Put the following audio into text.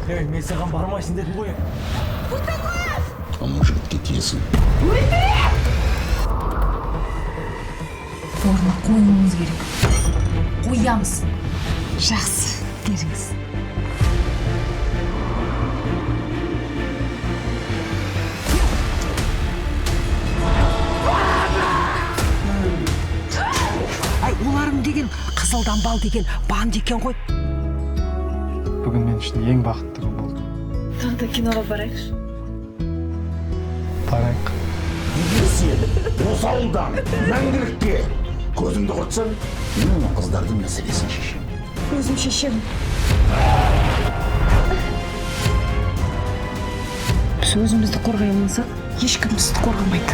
Эй, мен саған бармайсың дедім ғой. Ана жігітке тиесің. Орнына қоюыңыз керек. Қоямыз. Жақсы, беріңіз. Ай, оларым деген қызылдан бал деген банд екен ғой. Бүгін мен үшін ең бақытты күн болды. Тағы киноға барайықшы. Барайық. Егер сен осы ауылдан мәңгілікке көзіңді құртсаң, мен қыздардың мәселесін шешемін. Өзім шешемін. Біз өзімізді қорғай алмасақ, ешкім бізді қорғамайды.